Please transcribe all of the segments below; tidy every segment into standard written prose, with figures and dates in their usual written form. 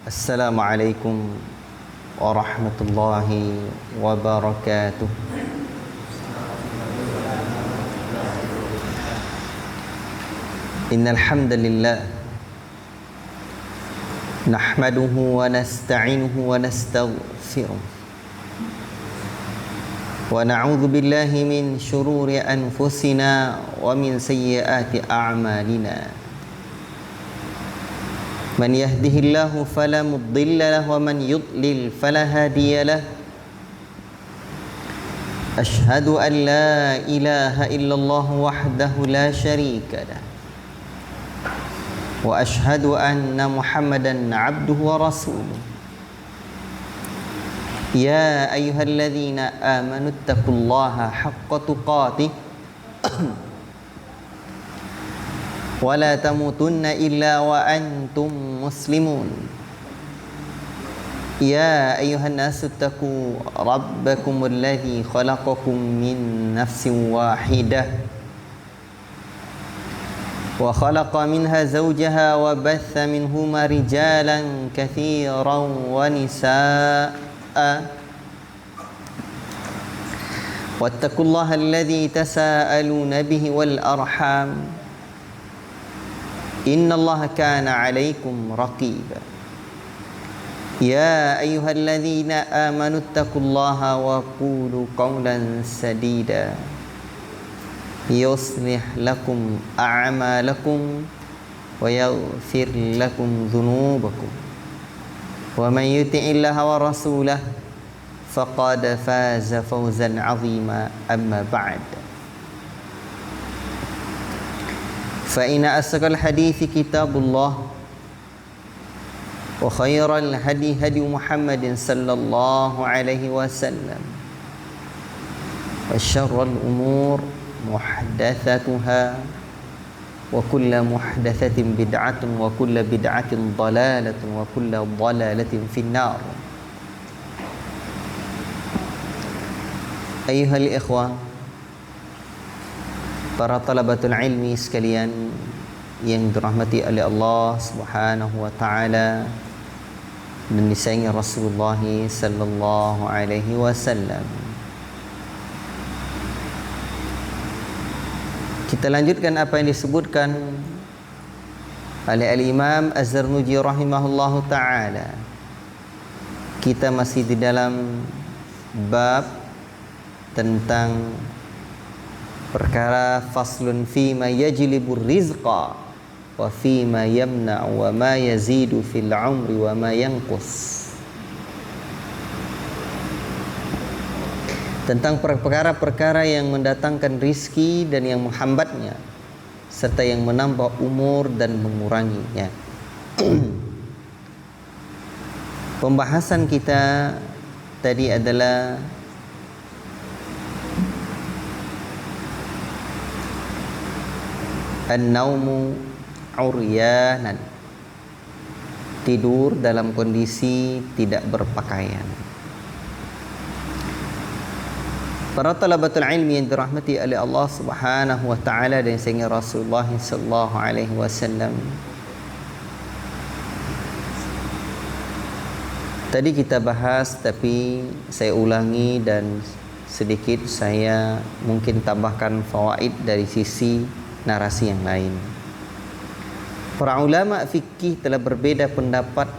Assalamualaikum warahmatullahi wabarakatuh. Innal hamdalillah nahmaduhu wa nasta'inuhu wa nastaghfiruh wa na'udzu billahi min shururi anfusina wa min sayyiati a'malina. Man yahdihillahu fala mudilla lahu wa man yudlil fala hadiya lahu. Ashhadu an la ilaha illallah wahdahu la syarika lahu wa ashhadu anna Muhammadan abduhu wa rasuluh. Ya ayyuhalladzina amanu taqullaha haqqa tuqatih wa la tamutunna illa wa antum muslimun. Ya ayyuhan nasu taqu rabbakumul ladzi khalaqakum min nafsin wahidah wa khalaqa minha zawjaha wa batha minhuma rijalan katsiran wa nisaa'a wattaqullaha alladzi tasaaluna bihi wal arham innallaha kana 'alaikum raqiba. Ya ayyuhalladzina amanu taqullaha wa qulu qawlan sadida yuslih lakum a'malakum wa yaghfir lakum dhunubakum wa man yuti'illaha wa rasulahu faqad faza fawzan 'azima. Amma ba'd, fa inna asqal hadithi kitabullah wa khairal hadi hadi Muhammadin sallallahu alaihi wasallam wa syarrul umur muhdatsatuha wa kullu muhdatsatin bid'atun wa kullu bid'atin dhalalatun wa kullu dhalalatin finnar. Ayyuhal ikhwah, para talabatul ilmi sekalian yang dirahmati oleh Allah Subhanahu wa taala dan disayangi Rasulullah sallallahu alaihi wasallam. Kita lanjutkan apa yang disebutkan oleh Al-Imam Az-Zarnuji rahimahullahu ta'ala. Kita masih di dalam bab tentang perkara faslun fima yajlibur rizqa wa fima yamna'u wa ma yazidu fil umri wa ma yanqus. Tentang perkara-perkara yang mendatangkan rizki dan yang menghambatnya, serta yang menambah umur dan menguranginya. Pembahasan kita tadi adalah an-naumu uryanan, tidur dalam kondisi tidak berpakaian. Para talabatul ilmi yang dirahmati oleh Allah Subhanahu wa taala dan sayyidina Rasulullah sallallahu alaihi wasallam. Tadi kita bahas, tapi saya ulangi dan sedikit saya mungkin tambahkan fawaid dari sisi narasi yang lain. Para ulama fikih telah berbeda pendapat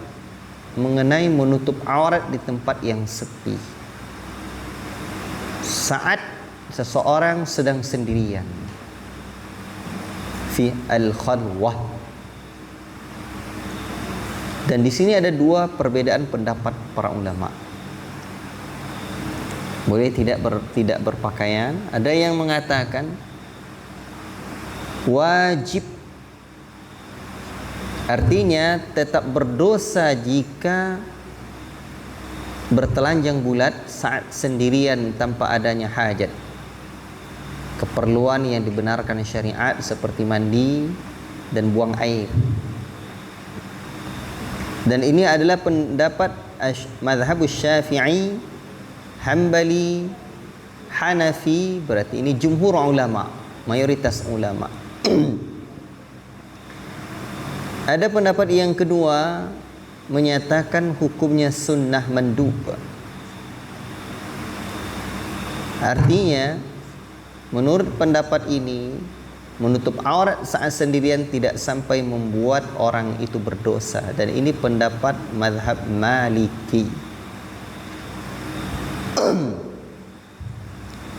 mengenai menutup aurat di tempat yang sepi saat seseorang sedang sendirian, fi al-khalwah. Dan di sini ada dua perbedaan pendapat para ulama. Boleh tidak berpakaian. Ada yang mengatakan wajib, artinya tetap berdosa jika bertelanjang bulat saat sendirian tanpa adanya hajat, keperluan yang dibenarkan syariat seperti mandi dan buang air. Dan ini adalah pendapat mazhab Syafi'i, Hambali, Hanafi, berarti ini jumhur ulama, mayoritas ulama. Ada pendapat yang kedua menyatakan hukumnya sunnah mandub. Artinya menurut pendapat ini, menutup aurat saat sendirian tidak sampai membuat orang itu berdosa, dan ini pendapat mazhab Maliki.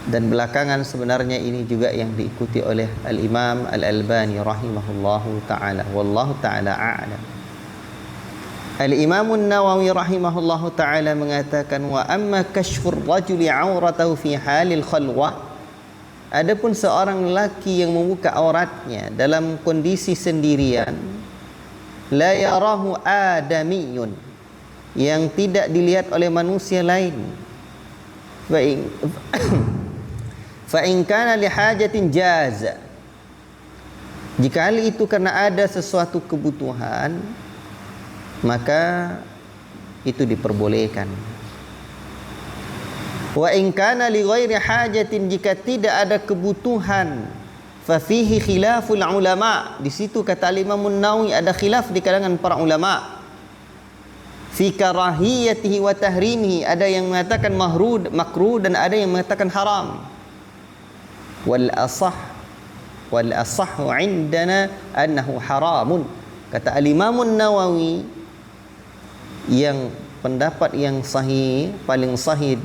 Dan belakangan sebenarnya ini juga yang diikuti oleh Al-Imam Al-Albani rahimahullahu ta'ala. Wallahu ta'ala a'lam. Al-Imam An-Nawawi rahimahullahu ta'ala mengatakan, wa amma kashfur rajuli auratahu fi halil khalwah, adapun seorang lelaki yang membuka auratnya dalam kondisi sendirian, la yarahu adamiyun, yang tidak dilihat oleh manusia lain, fa in kana li hajatin jaza, jika hal itu karena ada sesuatu kebutuhan, maka itu diperbolehkan. Wa in kana li ghairi hajatin, jika tidak ada kebutuhan, fa fihi khilaful ulama, di situ kata Imam An-Nawawi ada khilaf di kalangan para ulama. Fi karahiyatihi wa tahrimihi, ada yang mengatakan makruh dan ada yang mengatakan haram. Wal asahhu indana annahu haramun, kata Al-Imam An-Nawawi, yang pendapat yang sahih, paling sahih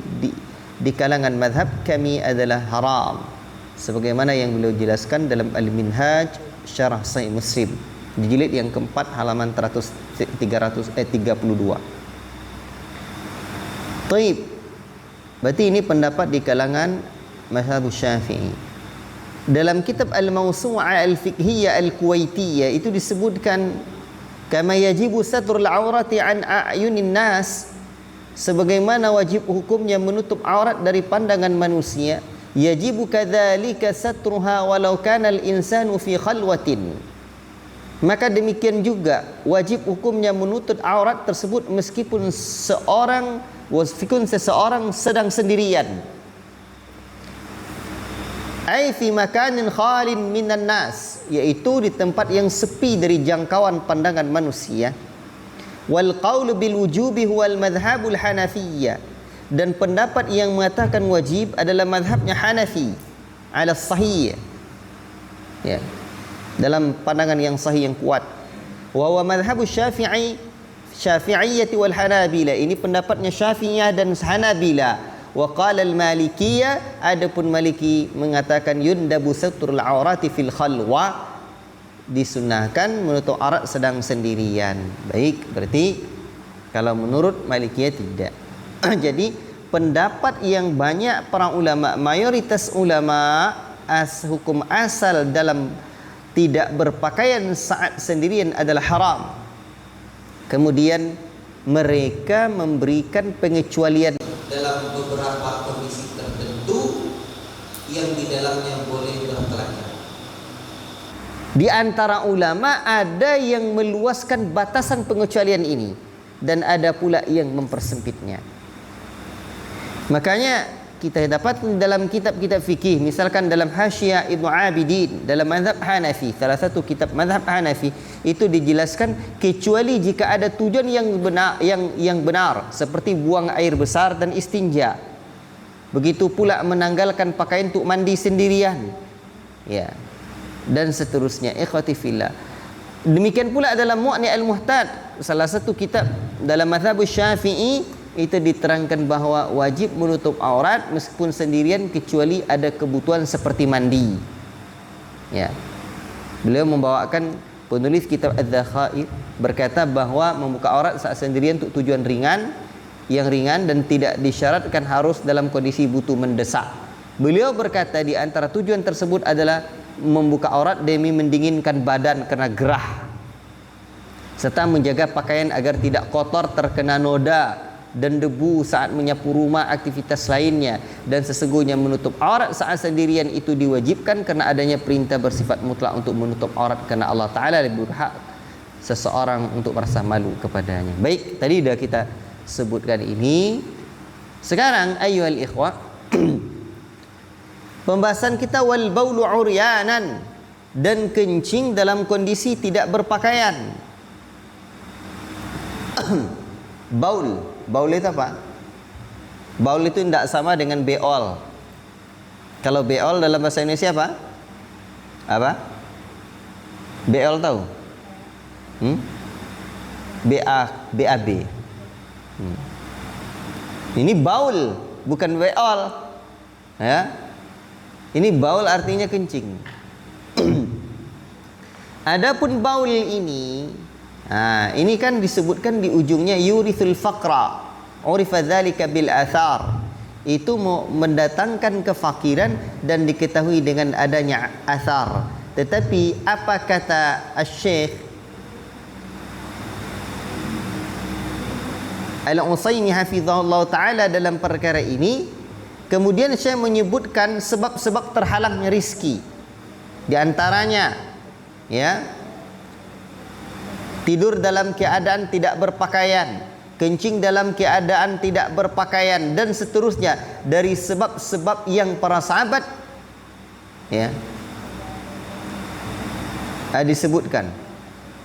di kalangan mazhab kami adalah haram, sebagaimana yang beliau jelaskan dalam Al-Minhaj Syarah Sahih Muslim di jilid yang keempat halaman 332. Taib, berarti ini pendapat di kalangan mazhab Syafi'i. Dalam kitab Al-Mawsu'ah Al-Fiqhiyah Al-Kuwaitiyah itu disebutkan, kama yajibu satrul aurati an a'yunin nas, sebagaimana wajib hukumnya menutup aurat dari pandangan manusia, yajibu kadzalika satruha walau kana al-insanu fi khalwatin, maka demikian juga wajib hukumnya menutup aurat tersebut meskipun seseorang sedang sendirian. Ai fi makanin khalin minan nas, yaitu di tempat yang sepi dari jangkauan pandangan manusia. Wal qaulu bil wujubi huwal madhhabul hanafiyyah, dan pendapat yang mengatakan wajib adalah madhabnya Hanafi ala sahih, ya, dalam pandangan yang sahih yang kuat. Wa huwa madhhabus Syafi'iyyah wal Hanabila, ini pendapatnya Syafi'iyah dan Hanabila. Wa qala al-Malikiyah, adapun Maliki mengatakan yundabu satrul aurati fil khalwa, disunahkan menutup aurat sedang sendirian. Baik, berarti kalau menurut Malikiyah tidak. Jadi pendapat yang banyak para ulama, mayoritas ulama, hukum asal dalam tidak berpakaian saat sendirian adalah haram. Kemudian mereka memberikan pengecualian dalam beberapa kondisi tertentu yang di dalamnya boleh berkelakar. Di antara ulama ada yang meluaskan batasan pengecualian ini, dan ada pula yang mempersempitnya. Makanya kita dapat dalam kitab-kitab fikih, misalkan dalam Hasyiah Ibnu Abidin dalam mazhab Hanafi, salah satu kitab mazhab Hanafi, itu dijelaskan kecuali jika ada tujuan yang benar seperti buang air besar dan istinja. Begitu pula menanggalkan pakaian untuk mandi sendirian, ya, dan seterusnya. Ikhwati fillah. Demikian pula dalam Mu'ni al-Muhtad, salah satu kitab dalam mazhab Syafi'i, itu diterangkan bahwa wajib menutup aurat meskipun sendirian kecuali ada kebutuhan seperti mandi. Ya. Beliau membawakan, penulis kitab Az-Zakhair berkata bahwa membuka aurat saat sendirian untuk tujuan ringan, yang ringan dan tidak disyaratkan harus dalam kondisi butuh mendesak. Beliau berkata di antara tujuan tersebut adalah membuka aurat demi mendinginkan badan karena gerah, serta menjaga pakaian agar tidak kotor terkena noda dan debu saat menyapu rumah, aktivitas lainnya. Dan sesungguhnya menutup aurat saat sendirian itu diwajibkan karena adanya perintah bersifat mutlak untuk menutup aurat, karena Allah Ta'ala lebih berhak seseorang untuk merasa malu kepadanya. Baik, tadi sudah kita sebutkan ini. Sekarang ayyuhal ikhwah, pembahasan kita wal baulu uryanan, dan kencing dalam kondisi tidak berpakaian. Baul. Baul itu apa? Baul itu tidak sama dengan beol. Kalau beol dalam bahasa Indonesia apa? Apa? Beol tahu? BAB. Ini baul, bukan beol. Ya. Ini baul artinya kencing. Adapun baul ini, ini kan disebutkan di ujungnya yurithul faqra. Urifa dzalika bil athar. Itu mendatangkan kefakiran dan diketahui dengan adanya athar. Tetapi apa kata Asy-Syaikh Al-Utsaimin hafizahullah taala dalam perkara ini? Kemudian saya menyebutkan sebab-sebab terhalangnya rizki. Di antaranya, ya, tidur dalam keadaan tidak berpakaian, kencing dalam keadaan tidak berpakaian, dan seterusnya dari sebab-sebab yang para sahabat, ya, disebutkan,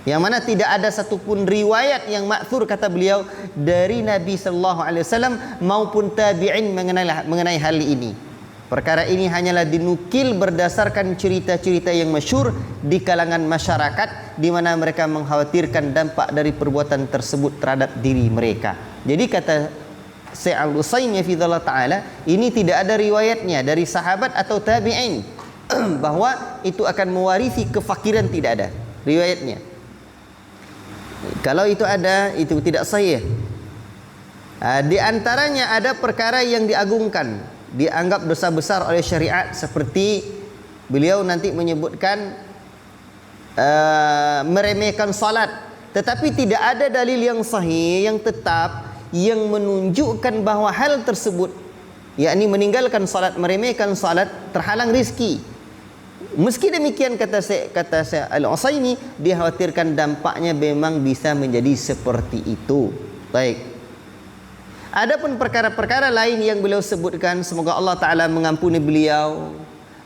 yang mana tidak ada satupun riwayat yang ma'thur kata beliau dari Nabi sallallahu alaihi wasallam maupun tabi'in mengenai hal ini. Perkara ini hanyalah dinukil berdasarkan cerita-cerita yang masyhur di kalangan masyarakat, di mana mereka mengkhawatirkan dampak dari perbuatan tersebut terhadap diri mereka. Jadi kata Syekh Al-Utsaimin hafizallahu taala, ini tidak ada riwayatnya dari sahabat atau tabi'in bahwa itu akan mewarisi kefakiran, tidak ada riwayatnya. Kalau itu ada, itu tidak sahih. Di antaranya ada perkara yang diagungkan, dianggap dosa besar oleh syariat, seperti beliau nanti menyebutkan meremehkan salat. Tetapi tidak ada dalil yang sahih yang tetap yang menunjukkan bahwa hal tersebut, yakni meninggalkan salat, meremehkan salat, terhalang rizki. Meski demikian kata Syekh Al-Utsaimin, dikhawatirkan dampaknya memang bisa menjadi seperti itu. Baik. Adapun perkara-perkara lain yang beliau sebutkan, semoga Allah Ta'ala mengampuni beliau,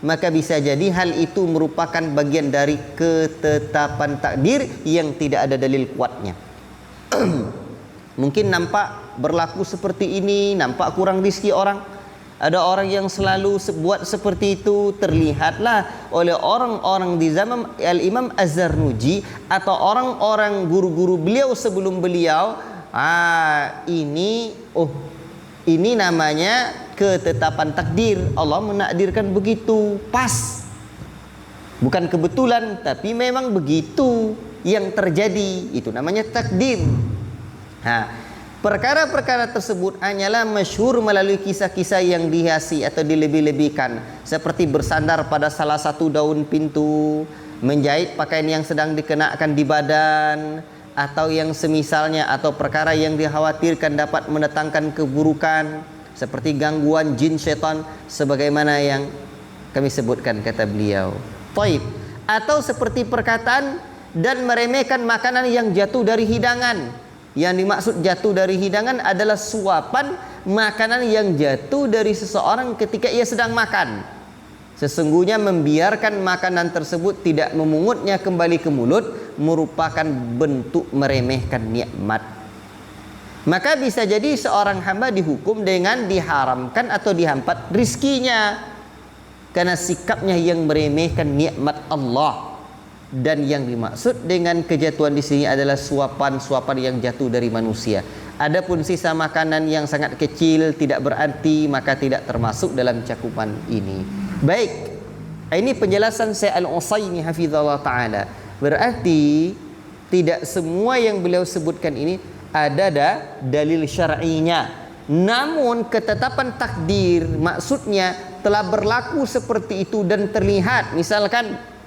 maka bisa jadi hal itu merupakan bagian dari ketetapan takdir yang tidak ada dalil kuatnya. Mungkin nampak berlaku seperti ini, nampak kurang rezeki orang. Ada orang yang selalu buat seperti itu, terlihatlah oleh orang-orang di zaman Al-Imam Az-Zarnuji atau orang-orang guru-guru beliau sebelum beliau. Ini namanya ketetapan takdir. Allah menakdirkan begitu, pas. Bukan kebetulan, tapi memang begitu yang terjadi. Itu namanya takdir. Perkara-perkara tersebut hanyalah masyhur melalui kisah-kisah yang dihiasi atau dilebih-lebihkan, seperti bersandar pada salah satu daun pintu, menjahit pakaian yang sedang dikenakan di badan, atau yang semisalnya, atau perkara yang dikhawatirkan dapat mendatangkan keburukan, seperti gangguan jin syaitan, sebagaimana yang kami sebutkan kata beliau. Taib. Atau seperti perkataan dan meremehkan makanan yang jatuh dari hidangan. Yang dimaksud jatuh dari hidangan adalah suapan makanan yang jatuh dari seseorang ketika ia sedang makan. Sesungguhnya membiarkan makanan tersebut tidak memungutnya kembali ke mulut merupakan bentuk meremehkan nikmat. Maka bisa jadi seorang hamba dihukum dengan diharamkan atau dihampat rizkinya karena sikapnya yang meremehkan nikmat Allah. Dan yang dimaksud dengan kejatuhan di sini adalah suapan-suapan yang jatuh dari manusia. Adapun sisa makanan yang sangat kecil tidak berarti, maka tidak termasuk dalam cakupan ini. Baik, ini penjelasan Syekh Al-Utsaimin hafizallahu taala. Berarti tidak semua yang beliau sebutkan ini ada dalil syar'inya. Namun ketetapan takdir maksudnya telah berlaku seperti itu dan terlihat. Misalkan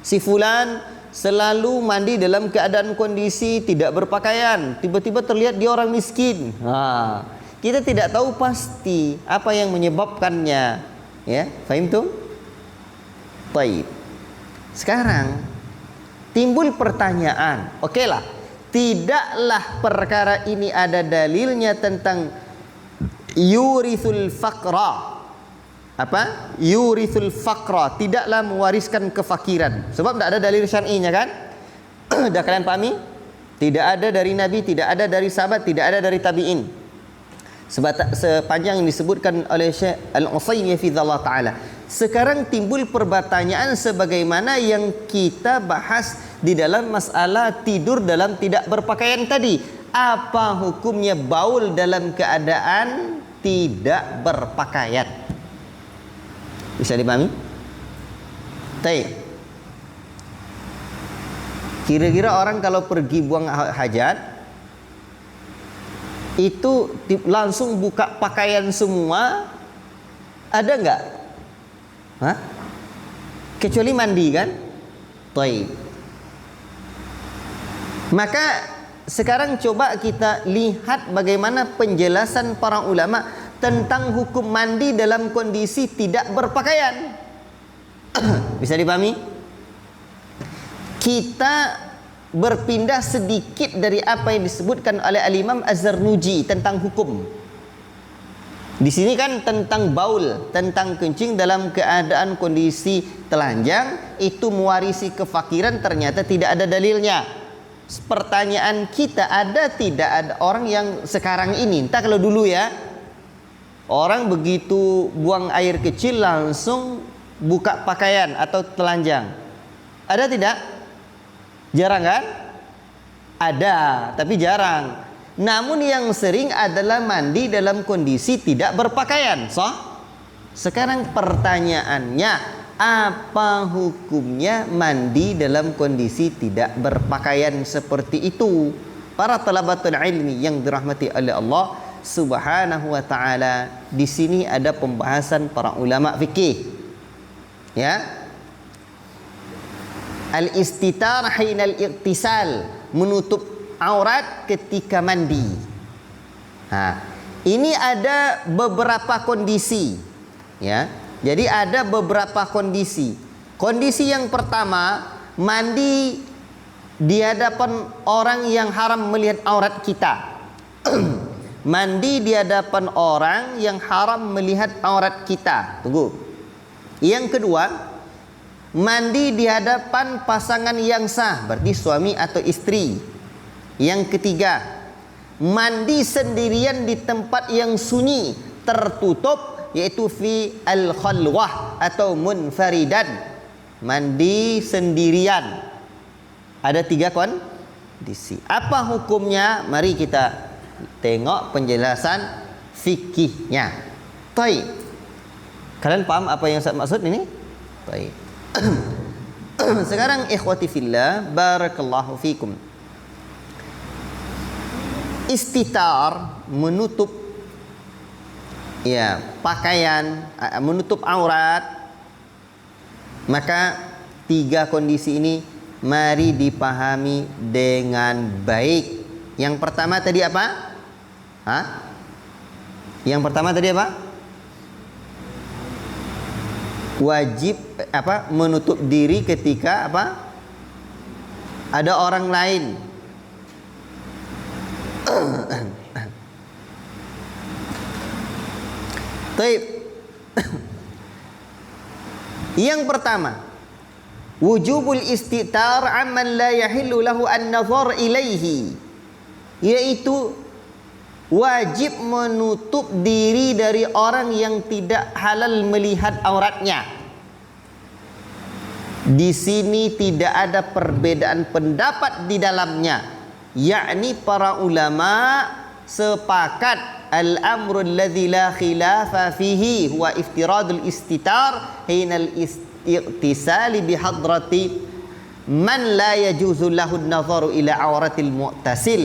si fulan selalu mandi dalam keadaan kondisi tidak berpakaian, tiba-tiba terlihat dia orang miskin. Kita tidak tahu pasti apa yang menyebabkannya. Ya, faham tuh? Baik. Sekarang timbul pertanyaan. Okeylah, tidaklah perkara ini ada dalilnya tentang yurithul faqra. Apa? Yurithul faqra, tidaklah mewariskan kefakiran. Sebab tidak ada dalil syar'inya kan? Dah kalian pahami? Tidak ada dari Nabi, tidak ada dari sahabat, tidak ada dari tabi'in. Sepanjang yang disebutkan oleh Syekh Al-Utsaimin fi Allah Ta'ala. Sekarang timbul pertanyaan sebagaimana yang kita bahas di dalam masalah tidur dalam tidak berpakaian tadi. Apa hukumnya baul dalam keadaan tidak berpakaian? Bisa dipahami? Baik. Kira-kira orang kalau pergi buang hajat itu langsung buka pakaian semua, ada nggak? Hah? Kecuali mandi kan? Baik. Maka sekarang coba kita lihat bagaimana penjelasan para ulama tentang hukum mandi dalam kondisi tidak berpakaian. Bisa dipahami? Kita berpindah sedikit dari apa yang disebutkan oleh Al-Imam Az-Zarnuji tentang hukum. Di sini kan tentang baul, tentang kencing dalam keadaan kondisi telanjang, itu mewarisi kefakiran, ternyata tidak ada dalilnya. Pertanyaan kita, ada tidak ada orang yang sekarang ini, entah kalau dulu ya, orang begitu buang air kecil langsung buka pakaian atau telanjang. Ada tidak? Jarang kan? Ada, tapi jarang. Namun yang sering adalah mandi dalam kondisi tidak berpakaian. Sekarang pertanyaannya, apa hukumnya mandi dalam kondisi tidak berpakaian seperti itu? Para talabatul ilmi yang dirahmati oleh Allah Subhanahu wa taala, di sini ada pembahasan para ulama fikih. Ya. Al-istitar hinal iqtisal, menutup aurat ketika mandi. Ini ada beberapa kondisi, ya. Jadi ada beberapa kondisi. Kondisi yang pertama, mandi di hadapan orang yang haram melihat aurat kita. Mandi di hadapan orang yang haram melihat aurat kita. Tunggu. Yang kedua, mandi di hadapan pasangan yang sah, berarti suami atau istri. Yang ketiga, mandi sendirian di tempat yang sunyi, tertutup, yaitu fi al-khalwah atau munfaridan. Mandi sendirian. Ada 3 kondisi. Apa hukumnya? Mari kita tengok penjelasan fikihnya. Baik. Kalian paham apa yang saya maksud ini? Baik. Sekarang ikhwati fillah, barakallahu fikum. Istitar, menutup ya pakaian, menutup aurat. Maka 3 kondisi ini mari dipahami dengan baik. Yang pertama tadi apa? Yang pertama tadi apa? Wajib menutup diri ketika ada orang lain. Baik. Yang pertama, wujubul istitar amman la yahillu lahu an-nazar ilaihi, yaitu wajib menutup diri dari orang yang tidak halal melihat auratnya. Di sini tidak ada perbedaan pendapat di dalamnya, yakni para ulama sepakat al-amru alladzi la khilafa fihi huwa iftiradul istitar hinal iqtisali bihadrati man la yajuzu lahu an-nazaru ila auratil mu'tasil.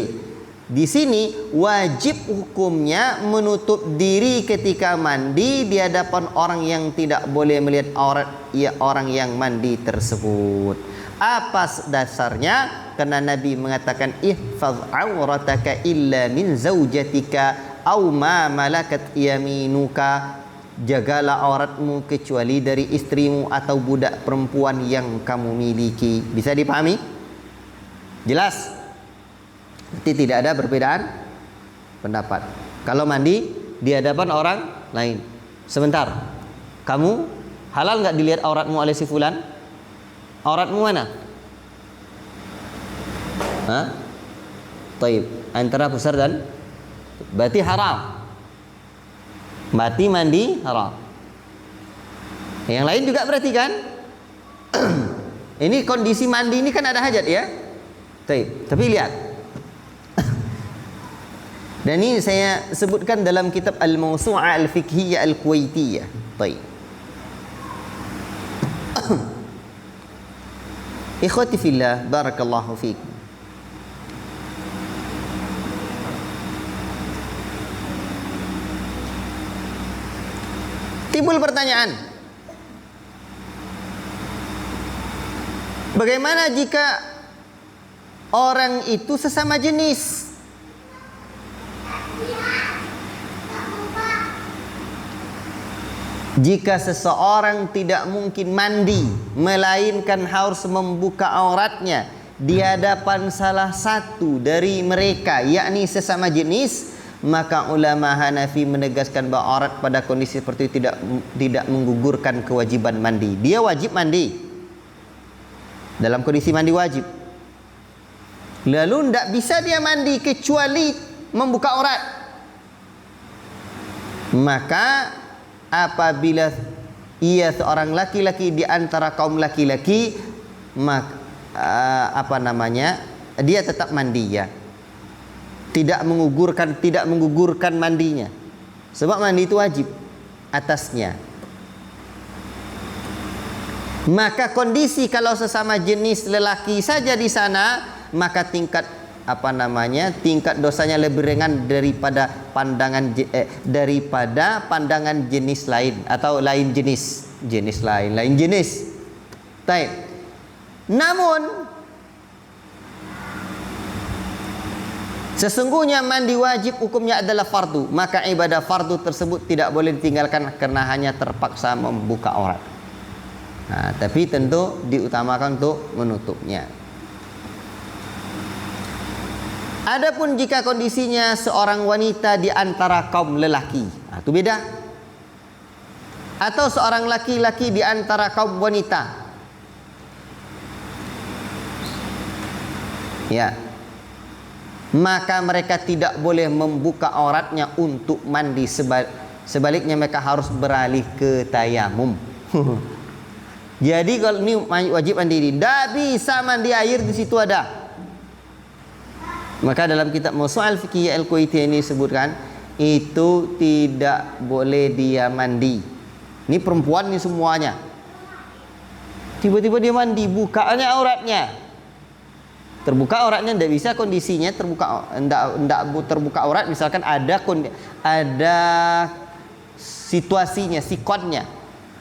Di sini wajib hukumnya menutup diri ketika mandi di hadapan orang yang tidak boleh melihat aurat orang yang mandi tersebut. Apa dasarnya? Karena Nabi mengatakan ihfaz aurataka illa min zaujatika aw ma malakat yaminuka. Jagalah auratmu kecuali dari istrimu atau budak perempuan yang kamu miliki. Bisa dipahami? Jelas? Berarti tidak ada perbedaan pendapat. Kalau mandi di hadapan orang lain. Sebentar, kamu halal nggak dilihat auratmu oleh si fulan? Auratmu mana? Taib. Antara besar dan berarti haram. Mati mandi haram. Yang lain juga berarti kan? Ini kondisi mandi ini kan ada hajat ya. Taib. Tapi lihat. Dan ini saya sebutkan dalam kitab Al-Mawsu'ah Al-Fiqhiyah Al-Kuwaitiyah. Taib. Ikhwati fillah, barakallahu fiikum. Timbul pertanyaan, bagaimana jika orang itu sesama jenis? Jika seseorang tidak mungkin mandi, melainkan harus membuka auratnya di hadapan salah satu dari mereka, yakni sesama jenis, maka ulama Hanafi menegaskan bahwa aurat pada kondisi seperti itu tidak menggugurkan kewajiban mandi. Dia wajib mandi. Dalam kondisi mandi wajib. Lalu tidak bisa dia mandi kecuali membuka aurat. Maka apabila ia seorang laki-laki di antara kaum laki-laki, dia tetap mandi ya. Tidak menggugurkan mandinya. Sebab mandi itu wajib atasnya. Maka kondisi kalau sesama jenis lelaki saja di sana, maka tingkat dosanya lebih ringan daripada pandangan jenis lain atau lain jenis jenis. Baik. Namun sesungguhnya mandi wajib hukumnya adalah fardu, maka ibadah fardu tersebut tidak boleh ditinggalkan karena hanya terpaksa membuka aurat. Nah, tapi tentu diutamakan untuk menutupnya. Adapun jika kondisinya seorang wanita di antara kaum lelaki, itu beda. Atau seorang laki-laki di antara kaum wanita. Ya. Maka mereka tidak boleh membuka auratnya untuk mandi, sebaliknya mereka harus beralih ke tayamum. Jadi kalau ini wajib mandi, tidak bisa mandi air di situ ada. Maka dalam kitab Mawsu'ah Al-Fiqhiyah Al-Kuwaitiyah ini sebutkan itu tidak boleh dia mandi. Ini perempuan ini semuanya. Tiba-tiba dia mandi, bukaannya auratnya. Terbuka auratnya tidak bisa, kondisinya terbuka aurat, misalkan ada situasinya, sikonnya,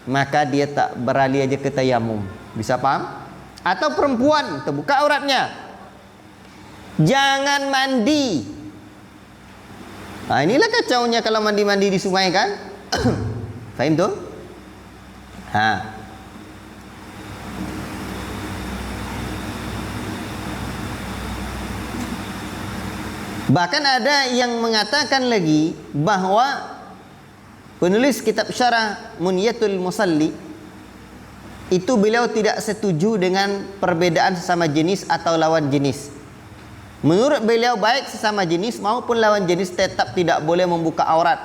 maka dia tak beralih aja ke tayamum. Bisa paham? Atau perempuan terbuka auratnya, jangan mandi. Nah, inilah kacaunya kalau mandi-mandi di sungai kan. Faham tuh? Bahkan ada yang mengatakan lagi bahwa penulis kitab Syarah Munyatul Musalli itu beliau tidak setuju dengan perbedaan sesama jenis atau lawan jenis. Menurut beliau baik sesama jenis maupun lawan jenis tetap tidak boleh membuka aurat.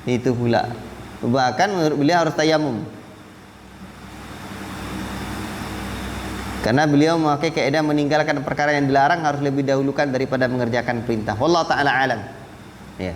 Itu pula. Bahkan menurut beliau harus tayamum. Karena beliau memakai kaidah meninggalkan perkara yang dilarang harus lebih dahulukan daripada mengerjakan perintah. Wallahu taala alam. Ya.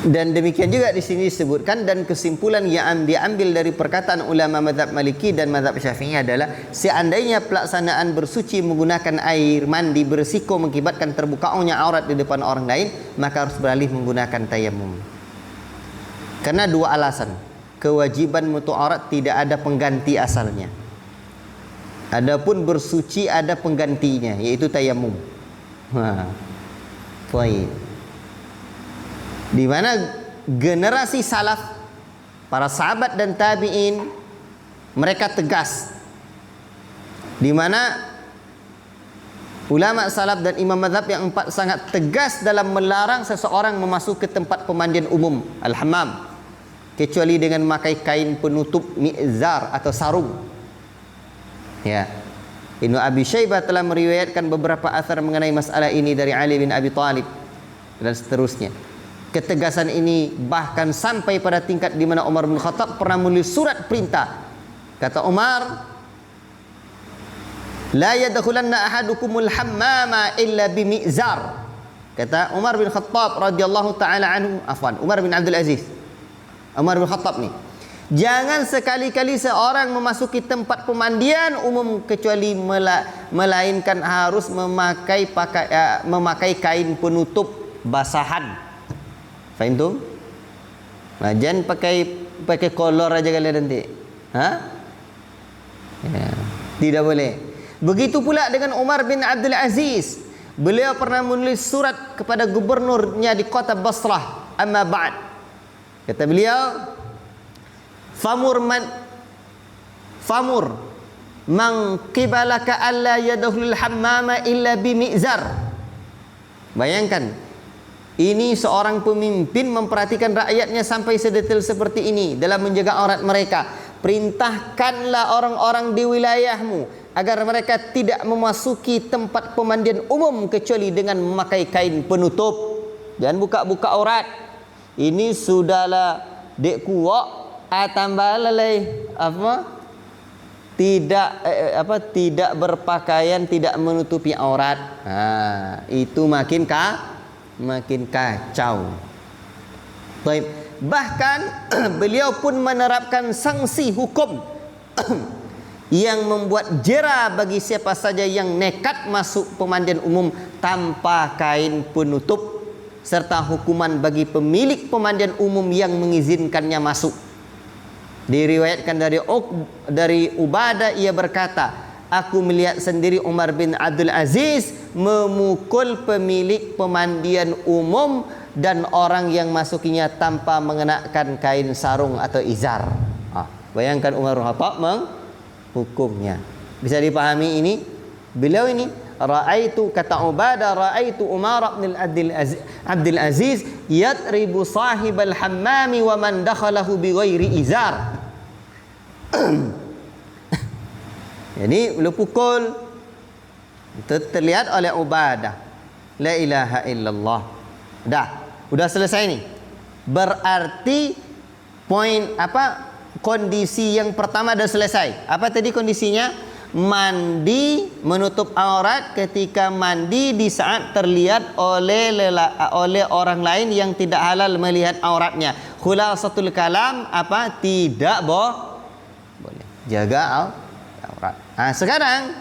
Dan demikian juga di sini disebutkan, dan kesimpulan yang diambil dari perkataan ulama mazhab Maliki dan mazhab Syafi'i adalah seandainya pelaksanaan bersuci menggunakan air mandi berisiko mengakibatkan terbukanya aurat di depan orang lain, maka harus beralih menggunakan tayamum. Karena dua alasan. Kewajiban mutu aurat tidak ada pengganti asalnya. Adapun bersuci ada penggantinya, yaitu tayamum. Baik. Di mana generasi salaf, para sahabat dan tabi'in, mereka tegas. Di mana ulama salaf dan imam mazhab yang empat sangat tegas dalam melarang seseorang memasuki tempat pemandian umum, al-hammam, kecuali dengan memakai kain penutup mi'zar atau sarung. Ya. Ibnu Abi Syaibah telah meriwayatkan beberapa asar mengenai masalah ini dari Ali bin Abi Thalib dan seterusnya. Ketegasan ini bahkan sampai pada tingkat di mana Umar bin Khattab pernah menulis surat perintah. Kata Umar, la yadkhulanna ahadukumul hammama illa bimi'zar. Kata Umar bin Khattab radhiyallahu taala anhu, afwan, Umar bin Abdul Aziz. Umar bin Khattab ni, jangan sekali-kali seorang memasuki tempat pemandian umum kecuali melainkan harus memakai kain penutup basahan. Faham tu? Nah, jangan pakai kolor aja kalian nanti. Ha? Ya, tidak boleh. Begitu pula dengan Umar bin Abdul Aziz. Beliau pernah menulis surat kepada gubernurnya di kota Basrah. Amma ba'd. Kata beliau, famur man qibalaka alla yadkhulul hammama illa bimi'zar. Bayangkan, ini seorang pemimpin memperhatikan rakyatnya sampai sedetail seperti ini dalam menjaga aurat mereka. Perintahkanlah orang-orang di wilayahmu agar mereka tidak memasuki tempat pemandian umum kecuali dengan memakai kain penutup. Jangan buka-buka aurat. Ini sudahlah dek kuak tambah lalai apa? Tidak berpakaian, tidak menutupi aurat. Itu makin kacau. Baik. Bahkan beliau pun menerapkan sanksi hukum yang membuat jera bagi siapa saja yang nekat masuk pemandian umum tanpa kain penutup, serta hukuman bagi pemilik pemandian umum yang mengizinkannya masuk. Diriwayatkan dari Ubadah, ia berkata, aku melihat sendiri Umar bin Abdul Aziz memukul pemilik pemandian umum dan orang yang masukinya tanpa mengenakan kain sarung atau izar. Bayangkan Umar bin Khattab menghukumnya. Bisa dipahami ini? Beliau ini, kata Ubadah, ra'aitu Umar bin Abdul Aziz yadribu sahibal hammami wa man dakhalahu bighairi izar. Jadi beliau pukul. Itu terlihat oleh Ubadah. La ilaha illallah. Udah selesai ni. Berarti poin kondisi yang pertama dah selesai. Apa tadi kondisinya? Mandi, menutup aurat ketika mandi di saat terlihat oleh orang lain yang tidak halal melihat auratnya. Khulasatul kalam tidak boleh. Jaga aurat. Sekarang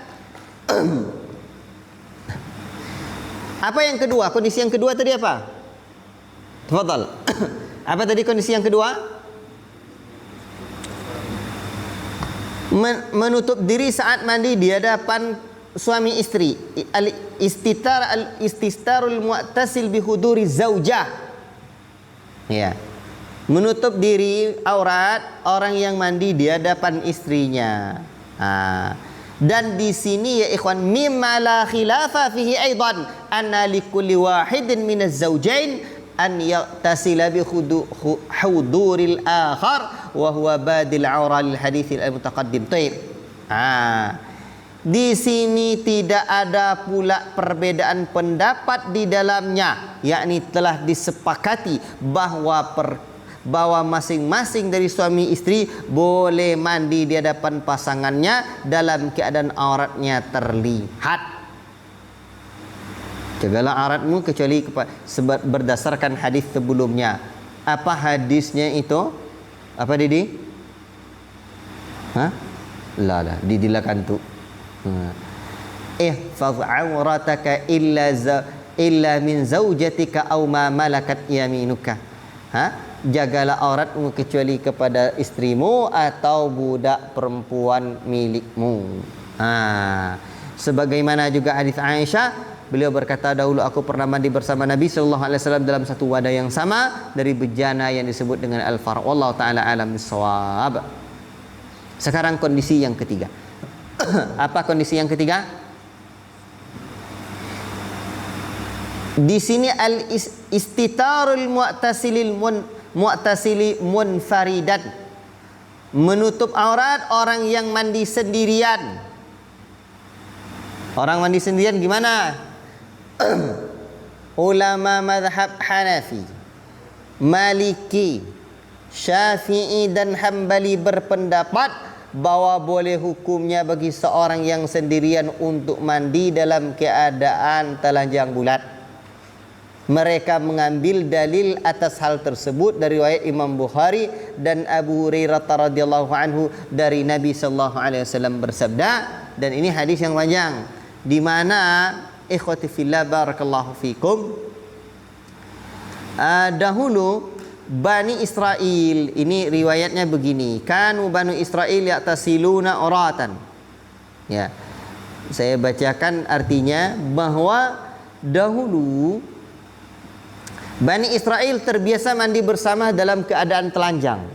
apa yang kedua? Kondisi yang kedua tadi apa? Tafadhal. Apa tadi kondisi yang kedua? Menutup diri saat mandi di hadapan suami istri. Al-ististarul mu'tasil bihuduri zaujah. Ya. Menutup diri aurat orang yang mandi di hadapan istrinya. Dan di sini ya ikhwan, mimma la khilafa fihi aidan anna likulli wahidin minaz zawjain an yaqtasila bi huduril akhar wa huwa badil aura lil haditsil mutaqaddim. Baik. Di sini tidak ada pula perbedaan pendapat di dalamnya, yakni telah disepakati bahwa masing-masing dari suami istri boleh mandi di hadapan pasangannya dalam keadaan auratnya terlihat. Jagalah auratmu kecuali berdasarkan hadis sebelumnya. Apa hadisnya itu? Apa Didi? La didilakan tu. Ihfaz aurataka illa min zaujatika aw ma malakat yaminuka. Jagalah auratmu kecuali kepada istrimu atau budak perempuan milikmu. Sebagaimana juga hadis Aisyah, Beliau berkata, dahulu aku pernah mandi bersama Nabi sallallahu alaihi wasallam dalam satu wadah yang sama dari bejana yang disebut dengan al-far. Wallahu taala alam bissawab. Sekarang kondisi yang ketiga. Apa kondisi yang ketiga? Di sini al-istitarul mu'tasili munfaridan, menutup aurat orang yang mandi sendirian. Orang mandi sendirian gimana? Ulama madhab Hanafi, Maliki, Syafi'i dan Hambali berpendapat bahwa boleh hukumnya bagi seorang yang sendirian untuk mandi dalam keadaan telanjang bulat. Mereka mengambil dalil atas hal tersebut dari riwayat Imam Bukhari dan Abu Hurairah radhiyallahu anhu dari Nabi sallallahu alaihi wasallam bersabda, dan ini hadis yang panjang di mana ikhwati fillah barakallahu fikum, dahulu Bani Israel, ini riwayatnya begini, kanu Bani Israel ya'tasiluna uratan. Ya, saya bacakan artinya bahwa dahulu Bani Israel terbiasa mandi bersama dalam keadaan telanjang,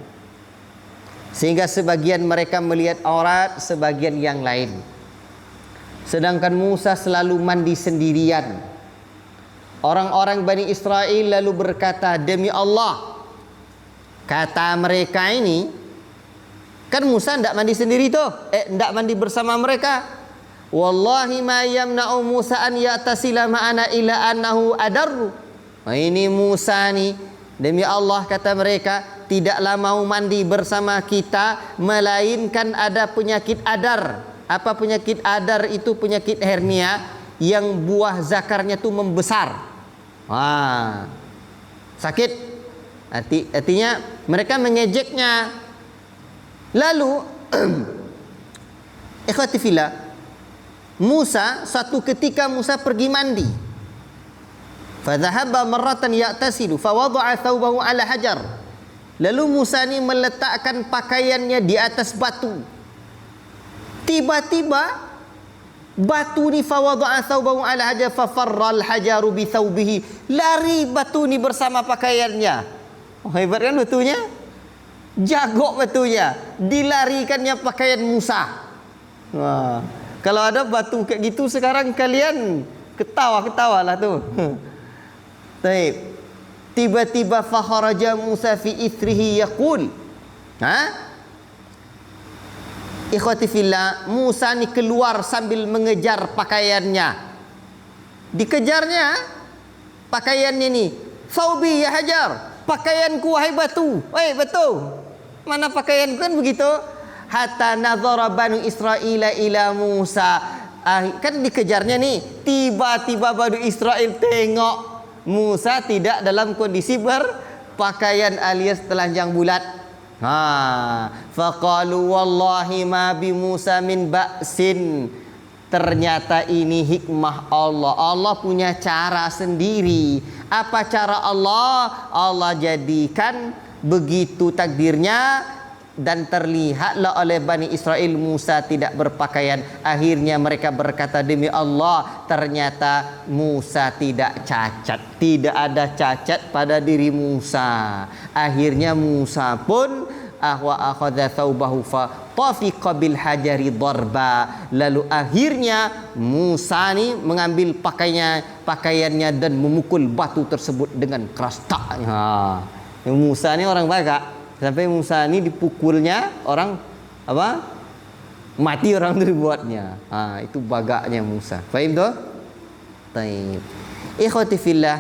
sehingga sebagian mereka melihat aurat sebagian yang lain. Sedangkan Musa selalu mandi sendirian. Orang-orang Bani Israel lalu berkata, demi Allah, kata mereka ini, kan Musa tidak mandi sendiri tuh, tidak mandi bersama mereka. Wallahi ma yamna'u Musa an ya'tasila ma'ana ila annahu adarru. Ini Musa nih, demi Allah kata mereka, tidaklah mau mandi bersama kita melainkan ada penyakit adar. Apa penyakit adar itu? Penyakit hernia yang buah zakarnya tuh membesar. Wah, sakit. Artinya mereka mengejeknya. Lalu ikhwati fillah, Musa suatu ketika Musa pergi mandi. Fadhahaba marratan ya'tasilu fawadha'a thawbahu 'ala hajar. Lalu Musa ni meletakkan pakaiannya di atas batu. Tiba-tiba batu ni fawadha'a thawbahu 'ala hajar fafarra al-hajaru bi thawbihi. Lari batu ni bersama pakaiannya. Oh, hebat kan batunya? Jagok batunya. Dilarikannya pakaian Musa. Wah, kalau ada batu kayak gitu sekarang kalian ketawa-ketawalah tuh. Baik. Tiba-tiba fakharaja Musa fi ithrihi yaqul. Ikhwati fillah, Musa ni keluar sambil mengejar pakaiannya. Dikejarnya pakaiannya ni. Thawbi ya hajar, pakaianku wahai batu. Wahai batu, mana pakaianku, kan begitu. Hatta nazara Banu Israil ila Musa. Kan dikejarnya nih. Tiba-tiba Banu Israel tengok Musa tidak dalam kondisi berpakaian alias telanjang bulat. Faqalu wallahi ma bi Musa min ba'sin. Ternyata ini hikmah Allah. Allah punya cara sendiri. Apa cara Allah? Allah jadikan begitu takdirnya, dan terlihatlah oleh Bani Israel Musa tidak berpakaian. Akhirnya mereka berkata, demi Allah, ternyata Musa tidak cacat. Tidak ada cacat pada diri Musa. Akhirnya Musa pun akhadha thawbahu fa tafiqa bil hajari darba. Lalu akhirnya Musa ni mengambil pakaiannya dan memukul batu tersebut dengan keras. Musa ni orang bagak. Sampai Musa ni dipukulnya orang apa? Mati orang tu dibuatnya. Itu bagaknya Musa. Faham tu? Baik. Ikhwati fillah.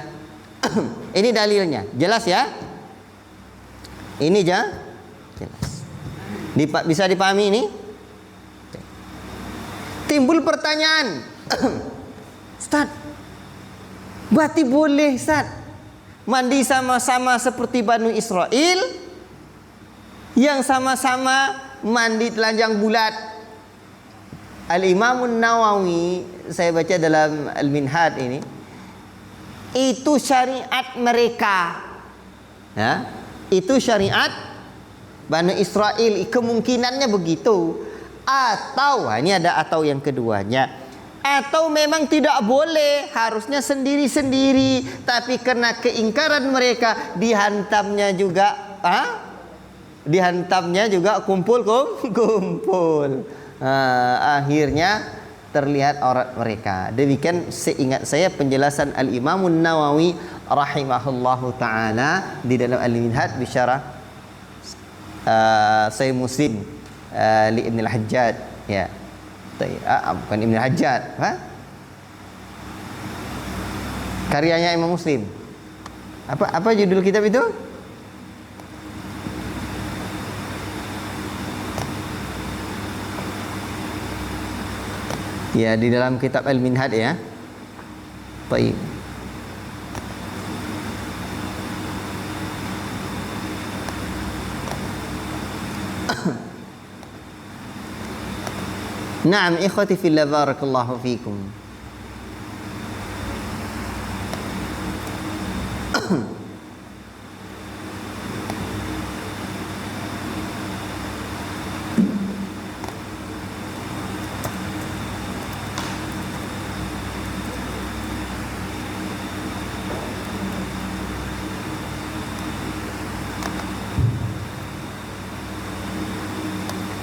Ini dalilnya. Jelas ya? Ini jelas. Bisa dipahami ini? Timbul pertanyaan. Ustaz, berarti boleh Ustaz mandi sama-sama seperti Banu Israel yang sama-sama mandi telanjang bulat? Al-Imam Nawawi, saya baca dalam Al-Minhaj ini, itu syariat mereka. Ya, itu syariat Bani Israel, kemungkinannya begitu. Atau ini ada atau yang keduanya, Atau memang tidak boleh, harusnya sendiri-sendiri, tapi karena keingkaran mereka dihantamnya juga kumpul. Akhirnya terlihat aurat mereka. Demikian seingat saya penjelasan Al-Imam Nawawi rahimahullahu taala di dalam Al-Minhaj bi syarah Sahih Muslim li Ibn al-Hajjaj, ya. Bukan Ibn al-Hajjaj, karyanya Imam Muslim. Apa judul kitab itu? Ya, di dalam kitab Al-Minhaj, ya. Baik. Naam, ikhwati fillah, barakallahu fikum.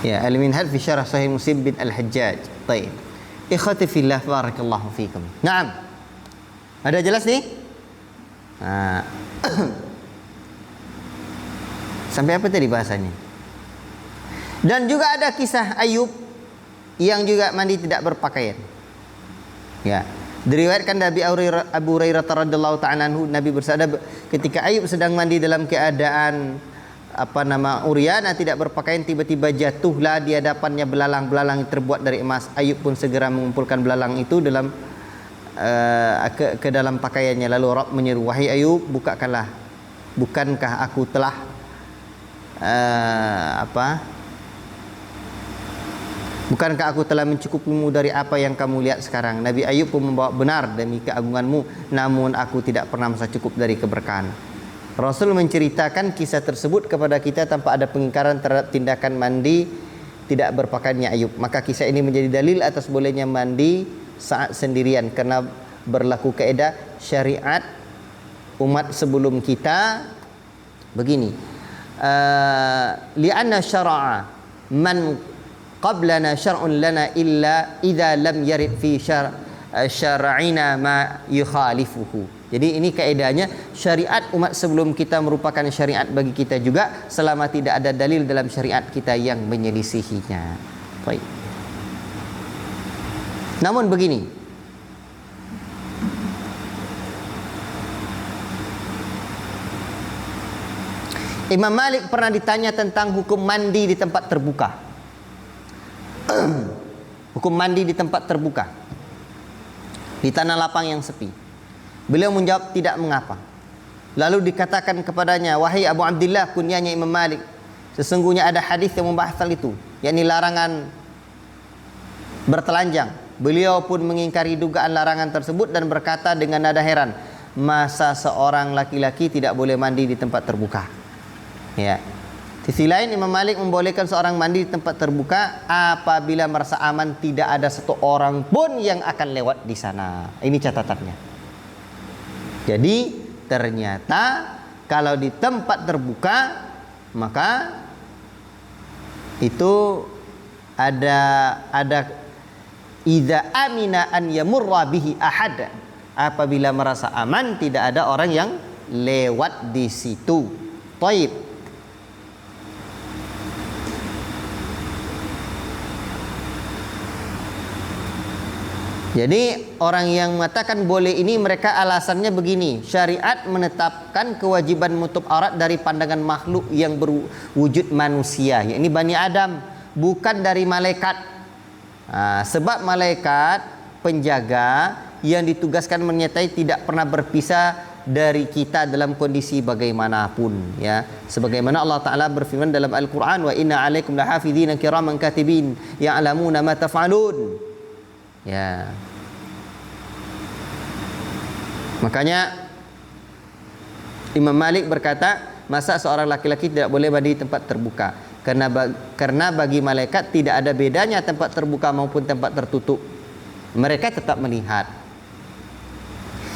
Ya, Al-Minhaj fi syarah Sahih Muslim bin Al-Hajjaj. Baik. Ikhwati fillah, barakallahu fikum. Naam. Ada jelas nih? Sampai apa tadi bahasanya? Dan juga ada kisah Ayub yang juga mandi tidak berpakaian. Ya. Diriwayatkan dari Abu Hurairah radhiyallahu ta'ala anhu, Nabi bersabda ketika Ayub sedang mandi dalam keadaan Uryana, tidak berpakaian, tiba-tiba jatuhlah di hadapannya belalang-belalang terbuat dari emas. Ayub pun segera mengumpulkan belalang itu dalam ke dalam pakaiannya. Lalu Rabb menyeru, wahai Ayub, bukakanlah, bukankah aku telah bukankah aku telah mencukupimu dari apa yang kamu lihat sekarang? Nabi Ayub pun membawa benar demi keagunganmu, namun aku tidak pernah merasa cukup dari keberkahan. Rasul menceritakan kisah tersebut kepada kita tanpa ada pengingkaran terhadap tindakan mandi tidak berpakaiannya Ayub. Maka kisah ini menjadi dalil atas bolehnya mandi saat sendirian, karena berlaku kaidah syariat umat sebelum kita begini. Li'anna syara'a man qablana syar'un lana illa idza lam yarid fi syar'ina ma yukhalifuhu. Jadi ini kaidahnya, syariat umat sebelum kita merupakan syariat bagi kita juga selama tidak ada dalil dalam syariat kita yang menyelisihinya. Baik. Namun begini, Imam Malik pernah ditanya tentang hukum mandi di tempat terbuka. Hukum mandi di tempat terbuka, di tanah lapang yang sepi. Beliau menjawab tidak mengapa. Lalu dikatakan kepadanya, wahai Abu Abdillah, kunyahnya Imam Malik, sesungguhnya ada hadis yang membahas hal itu, yakni larangan bertelanjang. Beliau pun mengingkari dugaan larangan tersebut dan berkata dengan nada heran, masa seorang laki-laki tidak boleh mandi di tempat terbuka? Ya. Di sisi lain, Imam Malik membolehkan seorang mandi di tempat terbuka apabila merasa aman tidak ada satu orang pun yang akan lewat di sana. Ini catatannya. Jadi ternyata kalau di tempat terbuka maka itu ada idza amina an yamurra bihi ahad, apabila merasa aman tidak ada orang yang lewat di situ. Taib. Jadi orang yang mengatakan boleh ini, mereka alasannya begini, syariat menetapkan kewajiban menutup aurat dari pandangan makhluk yang berwujud manusia, yakni Bani Adam, bukan dari malaikat. Sebab malaikat penjaga yang ditugaskan menyertai tidak pernah berpisah dari kita dalam kondisi bagaimanapun, ya. Sebagaimana Allah Ta'ala berfirman dalam Al-Quran, wa inna alaikum lahafidhina kiraman katibin ya'lamuna ma taf'alun. Ya. Makanya Imam Malik berkata, masa seorang laki-laki tidak boleh mandi di tempat terbuka? Karena bagi malaikat tidak ada bedanya tempat terbuka maupun tempat tertutup. mereka tetap melihat.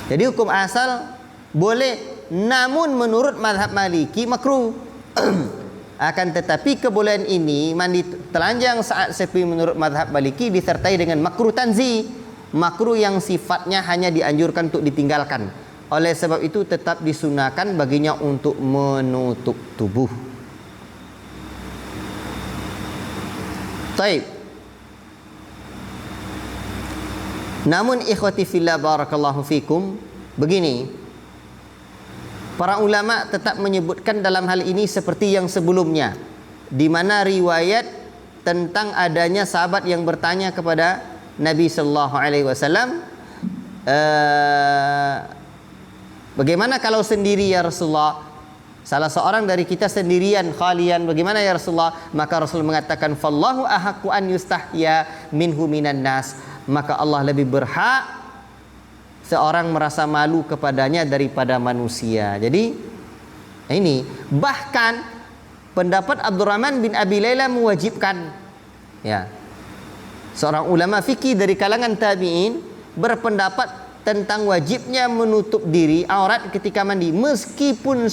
Jadi hukum asal boleh, namun menurut mazhab Maliki makruh. Akan tetapi kebolehan ini mandi telanjang saat sepi menurut mazhab Maliki disertai dengan makruh tanzih, makruh yang sifatnya hanya dianjurkan untuk ditinggalkan. Oleh sebab itu tetap disunahkan baginya untuk menutup tubuh. Taib. Namun ikhwati fillah barakallahu fikum, begini, para ulama tetap menyebutkan dalam hal ini seperti yang sebelumnya, di mana riwayat tentang adanya sahabat yang bertanya kepada Nabi sallallahu alaihi wasallam, bagaimana kalau sendiri ya Rasulullah? Salah seorang dari kita sendirian, khalian, bagaimana ya Rasulullah? Maka Rasul mengatakan, "Fallahu ahaqqu an yustahya minhu minan nas." Maka Allah lebih berhak seorang merasa malu kepadanya daripada manusia. Jadi ini bahkan pendapat Abdurrahman bin Abi Layla mewajibkan, ya. Seorang ulama fikih dari kalangan tabi'in berpendapat tentang wajibnya menutup diri aurat ketika mandi meskipun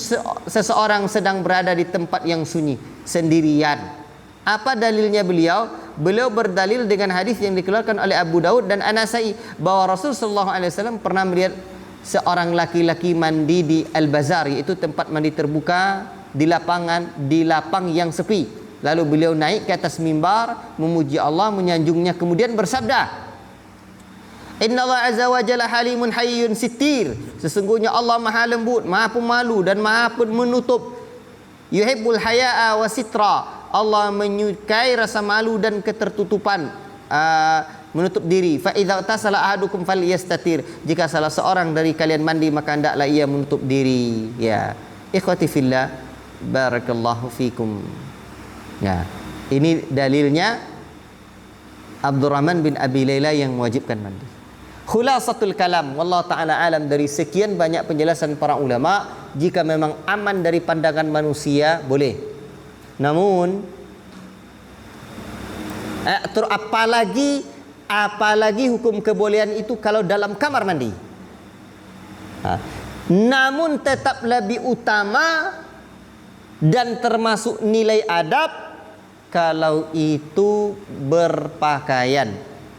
seseorang sedang berada di tempat yang sunyi sendirian. Apa dalilnya beliau? Beliau berdalil dengan hadis yang dikeluarkan oleh Abu Daud dan An-Nasai bahwa Rasul sallallahu alaihi wasallam pernah melihat seorang laki-laki mandi di Al-Bazar, yaitu tempat mandi terbuka di lapangan, di lapang yang sepi. Lalu beliau naik ke atas mimbar memuji Allah, menyanjungnya, kemudian bersabda, Innallaha azza wa jalla halimun hayyun sittir. Sesungguhnya Allah Maha lembut, Maha pemalu dan Maha menutup. Yuhibbul haya'a wa sitra. Allah menyukai rasa malu dan ketertutupan, menutup diri. Fa idza tasala ahadukum falyastatir. Jika salah seorang dari kalian mandi maka hendaklah ia menutup diri. Ya. Ikhwati fillah, barakallahu fikum. Ya. Ini dalilnya Abdurrahman bin Abi Layla yang mewajibkan mandi. Khulasatul kalam, wallahu taala alam, dari sekian banyak penjelasan para ulama, jika memang aman dari pandangan manusia boleh. Namun apalagi hukum kebolehan itu kalau dalam kamar mandi. Namun tetap lebih utama dan termasuk nilai adab kalau itu berpakaian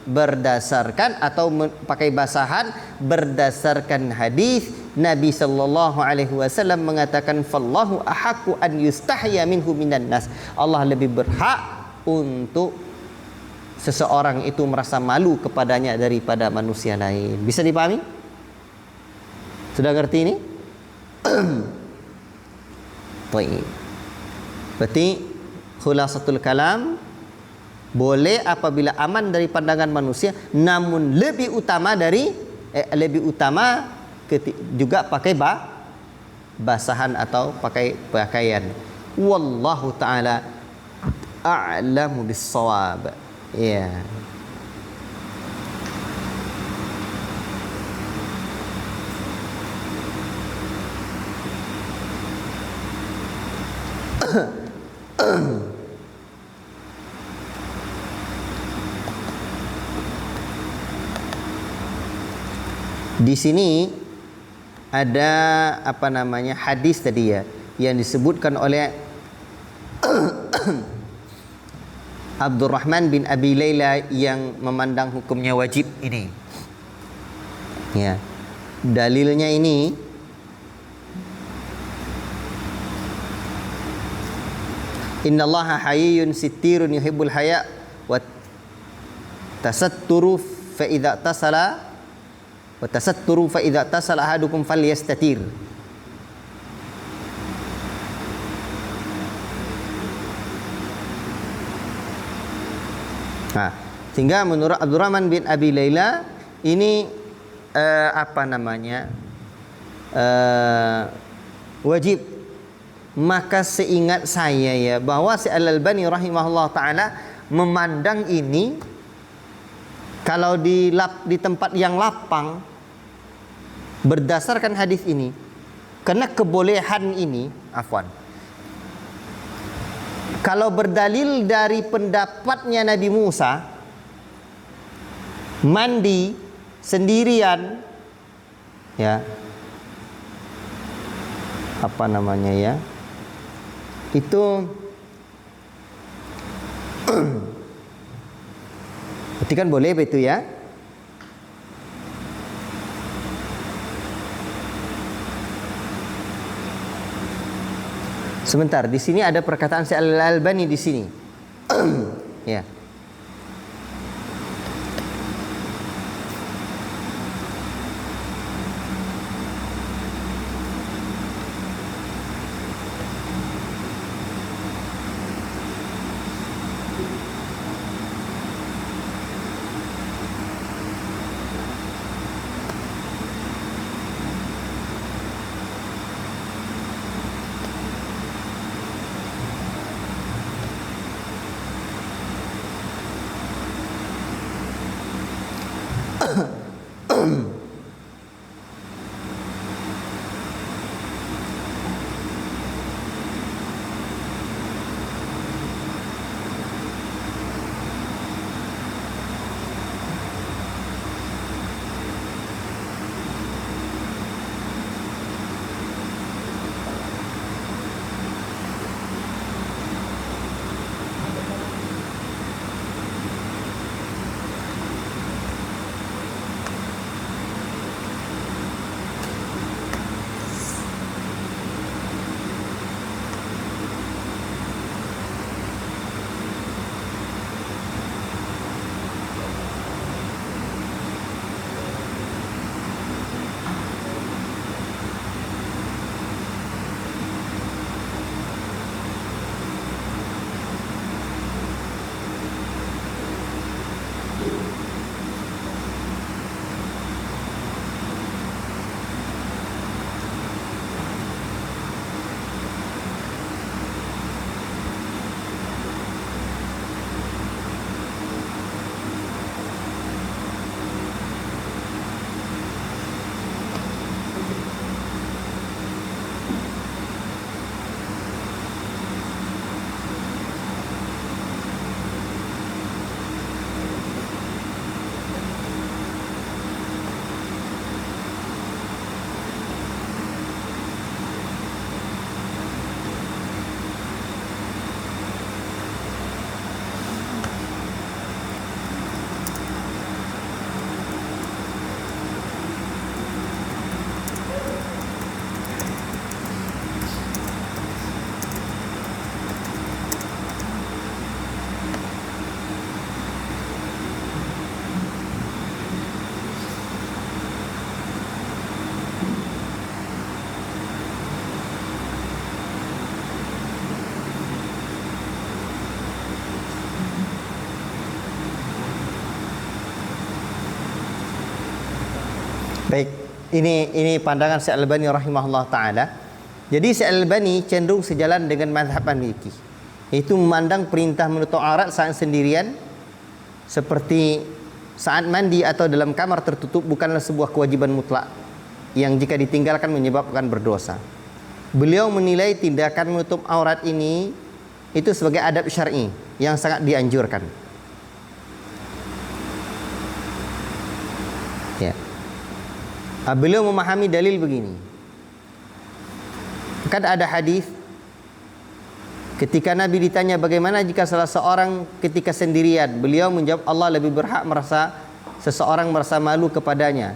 berdasarkan atau pakai basahan berdasarkan hadis Nabi sallallahu alaihi wasallam mengatakan, fallahu ahaqqu an yustahya minhu minan nas. Allah lebih berhak untuk seseorang itu merasa malu kepadanya daripada manusia lain. Bisa dipahami? Sudah ngerti ini? Baik. Berarti khulasatul kalam boleh apabila aman dari pandangan manusia, namun lebih utama juga pakai basahan atau pakai pakaian. Wallahu taala a'lamu bis-shawab. Ya. Di sini ada hadis tadi ya yang disebutkan oleh Abdurrahman bin Abi Layla yang memandang hukumnya wajib ini. Ya. Dalilnya ini Innallaha hayyun sittirun yuhibbul haya wa tasatturu fa idza tasala wa tasatturu fa idza tasala ahadukum falyastatir. Sehingga menurut Abdurrahman bin Abi Layla ini wajib. Maka seingat saya ya bahwa si Al-Albani rahimahullah taala memandang ini kalau di tempat yang lapang berdasarkan hadis ini, karena kebolehan ini, kalau berdalil dari pendapatnya Nabi Musa, mandi sendirian, ya, apa namanya ya, itu berarti kan boleh begitu ya. Sebentar, di sini ada perkataan Syekh Al-Albani di sini. Ya. Baik, ini pandangan Syekh Al-Albani rahimahullah taala. Jadi Syekh Al-Albani cenderung sejalan dengan mazhab Maliki, yaitu memandang perintah menutup aurat saat sendirian seperti saat mandi atau dalam kamar tertutup bukanlah sebuah kewajiban mutlak yang jika ditinggalkan menyebabkan berdosa. Beliau menilai tindakan menutup aurat ini itu sebagai adab syar'i yang sangat dianjurkan. Ya. Beliau memahami dalil begini. Kan ada hadis ketika Nabi ditanya bagaimana jika salah seorang ketika sendirian, beliau menjawab Allah lebih berhak seseorang merasa malu kepadanya.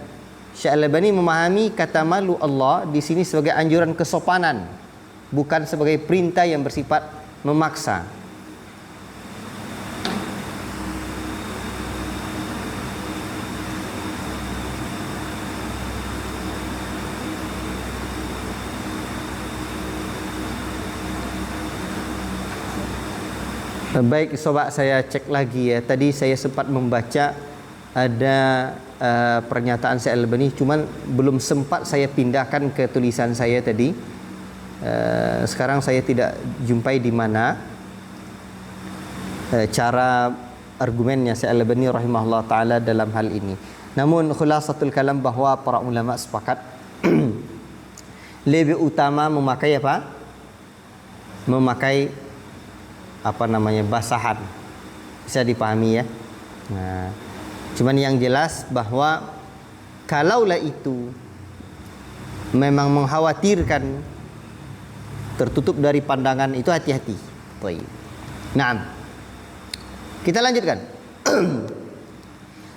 Syekh Al-Albani memahami kata malu Allah di sini sebagai anjuran kesopanan, bukan sebagai perintah yang bersifat memaksa. Baik, sobat, saya cek lagi ya. Tadi saya sempat membaca ada pernyataan Syekh Al-Albani, cuman belum sempat saya pindahkan ke tulisan saya tadi. Sekarang saya tidak jumpai di mana cara argumennya Syekh Al-Albani rahimahullah taala dalam hal ini. Namun khulasatul kalam bahwa para ulama sepakat lebih utama memakai apa? Memakai basahan. Bisa dipahami ya. Nah, Cuman yang jelas bahwa kalaulah itu memang mengkhawatirkan tertutup dari pandangan, itu hati-hati. Baik. Nah, kita lanjutkan.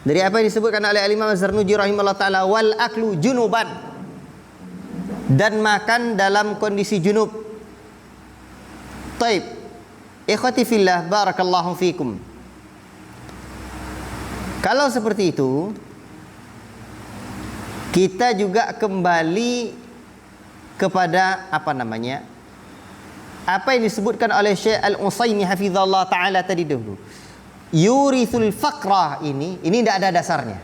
Dari apa yang disebutkan oleh Al-Imam Az-Zarnuji rahimahullah ta'ala, wal aklu junuban, dan makan dalam kondisi junub. Taib. Ikhwati fillah, barakallahu fikum. Kalau seperti itu, kita juga kembali kepada apa namanya? Apa yang disebutkan oleh Syekh Al-Utsaimin hafizallahu taala tadi dulu. Yurithul faqrah ini tidak ada dasarnya.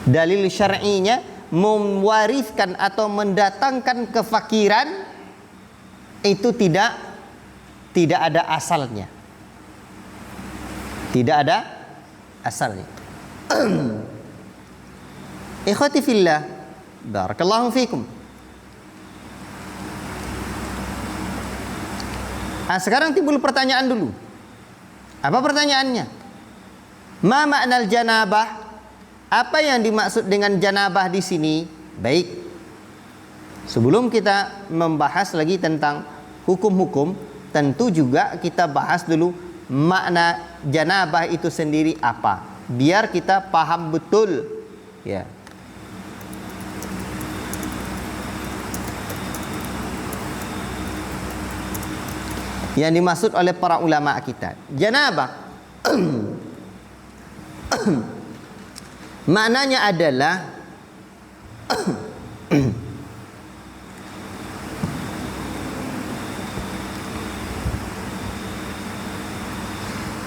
Dalil syar'inya mewariskan atau mendatangkan kefakiran itu tidak ada asalnya. Tidak ada asalnya. Ikhwati fillah, barakallahu fikum. Sekarang timbul pertanyaan dulu. Apa pertanyaannya? Ma ma'nal janabah? Apa yang dimaksud dengan janabah di sini? Baik. Sebelum kita membahas lagi tentang hukum-hukum, tentu juga kita bahas dulu makna janabah itu sendiri apa, biar kita paham betul, ya. Yang dimaksud oleh para ulama kita. Janabah maknanya adalah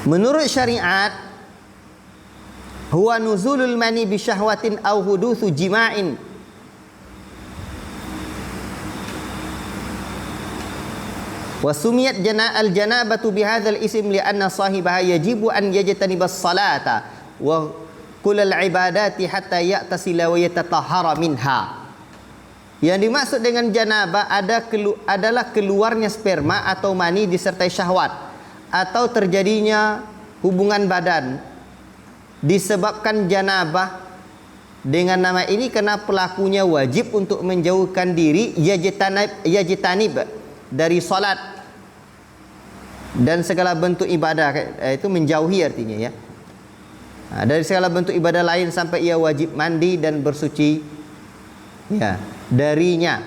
menurut syariat huwa nuzulul mani bi syahwatin aw hudutsu jima'in. Wa sumiyat al-janabatu bihadzal ism li'anna sahibaha yajibu an yajtanibas salata wa kullal ibadati hatta ya'tasila wa yatatahhara minha. Yang dimaksud dengan janabah adalah keluarnya sperma atau mani disertai syahwat atau terjadinya hubungan badan. Disebabkan janabah dengan nama ini karena pelakunya wajib untuk menjauhkan diri yajtanib dari salat dan segala bentuk ibadah, itu menjauhi artinya, ya. Dari segala bentuk ibadah lain sampai ia wajib mandi dan bersuci, ya, darinya.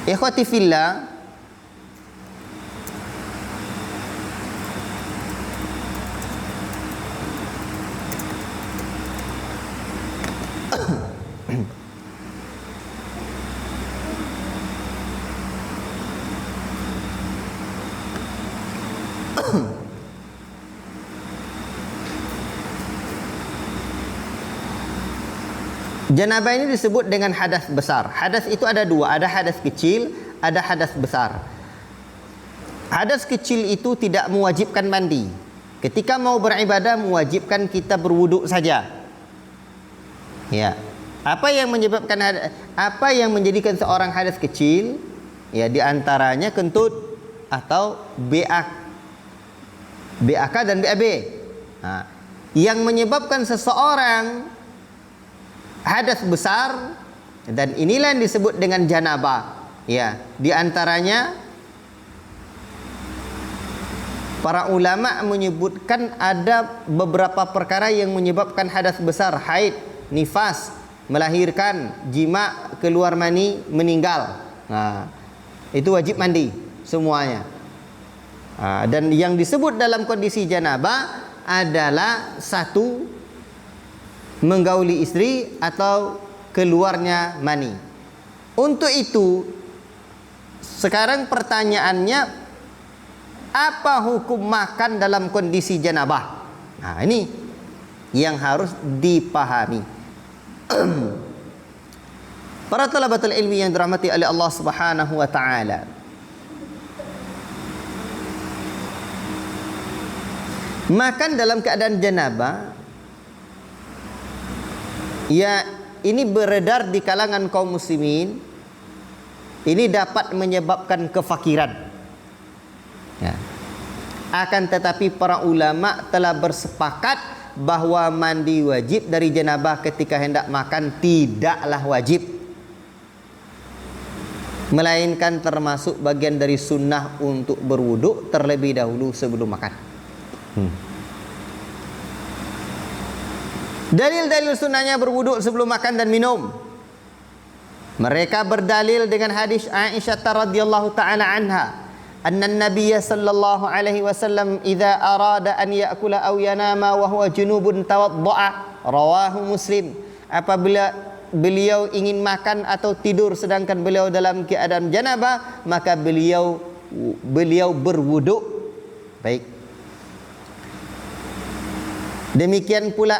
Ikhwati fillah, janabah ini disebut dengan hadas besar. Hadas itu ada dua, ada hadas kecil, ada hadas besar. Hadas kecil itu tidak mewajibkan mandi. Ketika mau beribadah mewajibkan kita berwuduk saja. Ya. Apa yang menjadikan seorang hadas kecil? Ya, di antaranya kentut atau BAK dan BAB. Nah, yang menyebabkan seseorang hadas besar, dan inilah yang disebut dengan janabah. Ya, di antaranya para ulama menyebutkan ada beberapa perkara yang menyebabkan hadas besar: haid, nifas, melahirkan, jima, keluar mani, meninggal. Nah, itu wajib mandi semuanya. Dan yang disebut dalam kondisi janabah adalah satu, menggauli istri atau keluarnya mani. Untuk itu sekarang pertanyaannya, apa hukum makan dalam kondisi janabah? Nah, ini yang harus dipahami. Para talabatul ilmi yang dirahmati oleh Allah Subhanahu wa taala, makan dalam keadaan janabah, ya, ini beredar di kalangan kaum muslimin. Ini dapat menyebabkan kefakiran. Ya. Akan tetapi para ulama telah bersepakat bahwa mandi wajib dari janabah ketika hendak makan tidaklah wajib, melainkan termasuk bagian dari sunnah untuk berwuduk terlebih dahulu sebelum makan. Dalil-dalil sunnahnya berwuduk sebelum makan dan minum. Mereka berdalil dengan hadis Aisyah radhiyallahu taala anha, anna an-nabiy sallallahu alaihi wasallam idza arada an ya'kula aw yanama wa huwa junubun tawadda'a, rawahu Muslim. Apabila beliau ingin makan atau tidur sedangkan beliau dalam keadaan janabah, maka beliau berwuduk. Baik. Demikian pula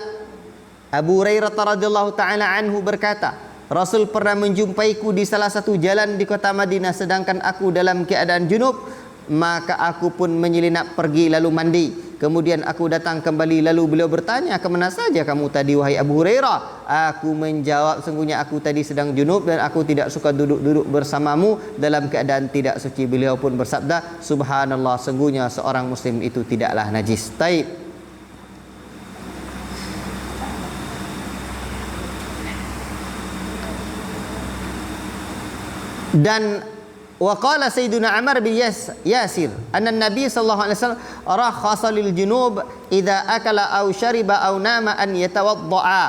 Abu Hurairah radhiyallahu taala anhu berkata, Rasul pernah menjumpaiku di salah satu jalan di kota Madinah sedangkan aku dalam keadaan junub, maka aku pun menyelinap pergi lalu mandi. Kemudian aku datang kembali lalu beliau bertanya, "Kemana saja kamu tadi wahai Abu Hurairah?" Aku menjawab, "Sungguhnya aku tadi sedang junub dan aku tidak suka duduk-duduk bersamamu dalam keadaan tidak suci." Beliau pun bersabda, "Subhanallah, sungguhnya seorang muslim itu tidaklah najis." Taib. Dan waqala Sayyiduna Ammar bin Yasir anna Nabi sallallahu alaihi wasallam rakhasa lil junub idza akala aw syariba aw nama an yatawaddaa.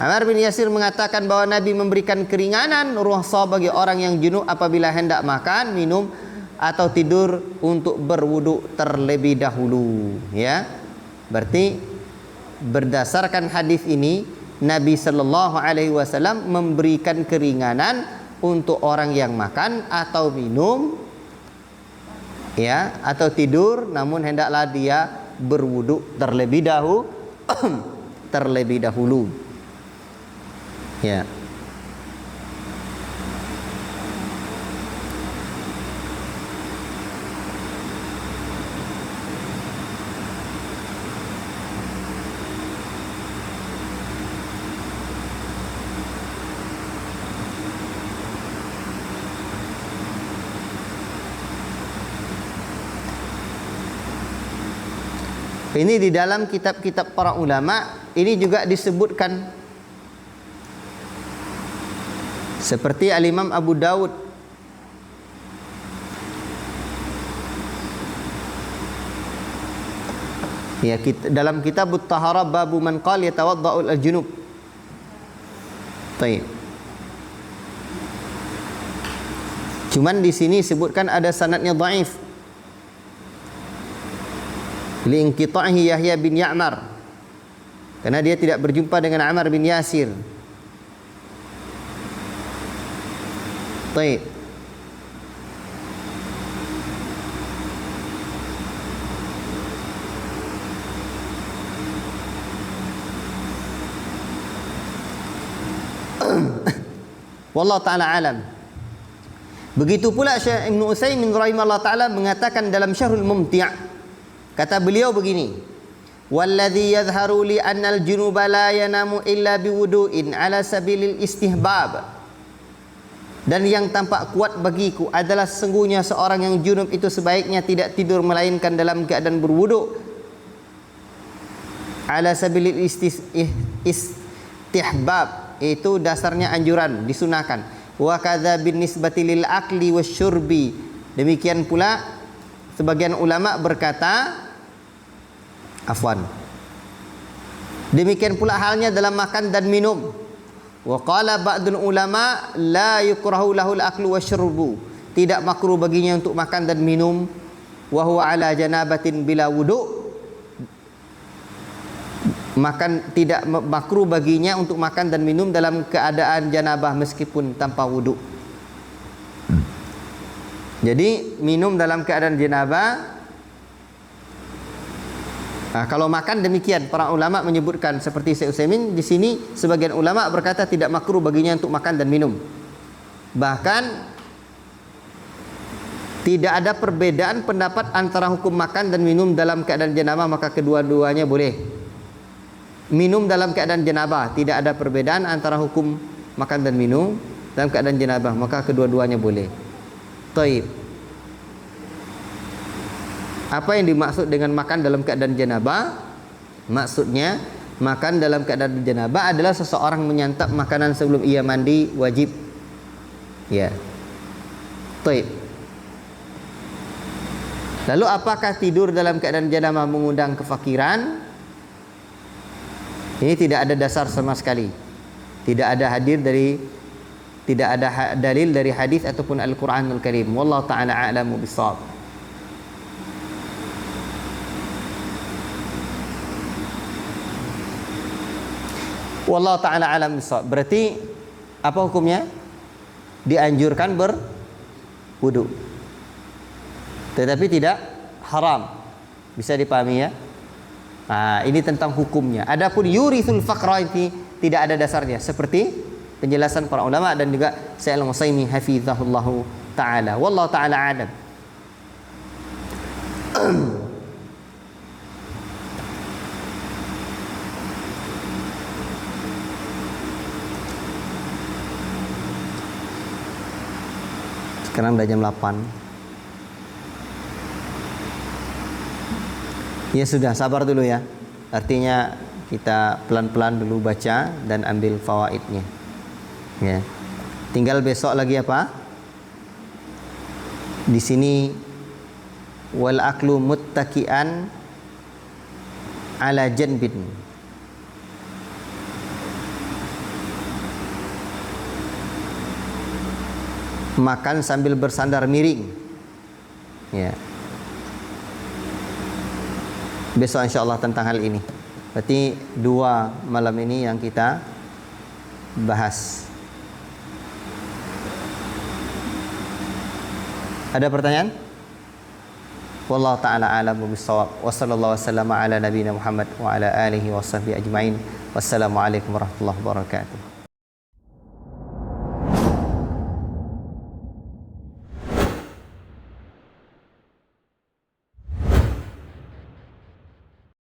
Ammar bin Yasir mengatakan bahwa Nabi memberikan keringanan rukhsah bagi orang yang junub apabila hendak makan, minum atau tidur untuk berwudu terlebih dahulu, ya. Berarti berdasarkan hadis ini Nabi sallallahu alaihi wasallam memberikan keringanan untuk orang yang makan atau minum, ya, atau tidur, namun hendaklah dia berwudu terlebih dahulu. Ya. Ini di dalam kitab-kitab para ulama ini juga disebutkan, seperti Al-Imam Abu Dawud ya, dalam kitab At-Taharah babu man qala yatawadda'u al-junub. Baik. Cuman di sini sebutkan ada sanadnya dhaif. Liinqita'ihi Yahya bin Ya'mar, karena dia tidak berjumpa dengan Ammar bin Yasir. Baik. Wallahu ta'ala alam. Begitu pula Syekh Ibn Utsaimin rahimahullah ta'ala mengatakan dalam Syarhul Mumti', kata beliau begini, "Walladzi yadhharu li annal junuba la yanamu illa biwudu'in ala sabilil istihbab." Dan yang tampak kuat bagiku adalah sesungguhnya seorang yang junub itu sebaiknya tidak tidur melainkan dalam keadaan berwudu ala sabilil istihbab, itu dasarnya anjuran, disunahkan. Wa kadza bin nisbati lil akli wasyurbi. Demikian pula sebagian ulama berkata, demikian pula halnya dalam makan dan minum. Wa qala ba'dul ulama la yukrahu lahul aklu wasyurbu. Tidak makruh baginya untuk makan dan minum. Wa huwa ala janabatin bila wudu. Tidak makruh baginya untuk makan dan minum dalam keadaan janabah meskipun tanpa wudu. Jadi minum dalam keadaan janabah. Nah, kalau makan demikian para ulama menyebutkan seperti Syekh Utsaimin di sini, sebagian ulama berkata tidak makruh baginya untuk makan dan minum. Bahkan tidak ada perbedaan pendapat antara hukum makan dan minum dalam keadaan janabah, maka kedua-duanya boleh. Minum dalam keadaan janabah tidak ada perbedaan antara hukum makan dan minum dalam keadaan janabah, maka kedua-duanya boleh. Taib. Apa yang dimaksud dengan makan dalam keadaan janabah? Maksudnya makan dalam keadaan janabah adalah seseorang menyantap makanan sebelum ia mandi wajib. Ya. Baik. Lalu apakah tidur dalam keadaan janabah mengundang kefakiran? Ini tidak ada dasar sama sekali. Tidak ada dalil dari hadis ataupun Al-Qur'anul Karim. Wallahu taala a'lamu bissawab. Wallahu taala a'lam bissawab. Berarti apa hukumnya? Dianjurkan berwudu. Tetapi tidak haram. Bisa dipahami ya? Nah, ini tentang hukumnya. Adapun yurithul faqra ini tidak ada dasarnya, seperti penjelasan para ulama dan juga Syekh Al-Utsaimin hafizahullahu taala. Wallahu taala a'lam. Sekarang udah jam 8. Ya sudah, sabar dulu ya. Artinya kita pelan-pelan dulu baca dan ambil fawaidnya. Ya. Tinggal besok lagi apa? Di sini wal aklu muttaki'an ala janbin. Makan sambil bersandar miring. Ya. Besok insyaAllah tentang hal ini. Berarti 2 malam ini yang kita bahas. Ada pertanyaan? Wallahu ta'ala a'lamu bissawab. Wa sallallahu wasallam ala nabiyina Muhammad wa ala alihi wa sahbihi ajma'in. Wassalamualaikum warahmatullahi wabarakatuh.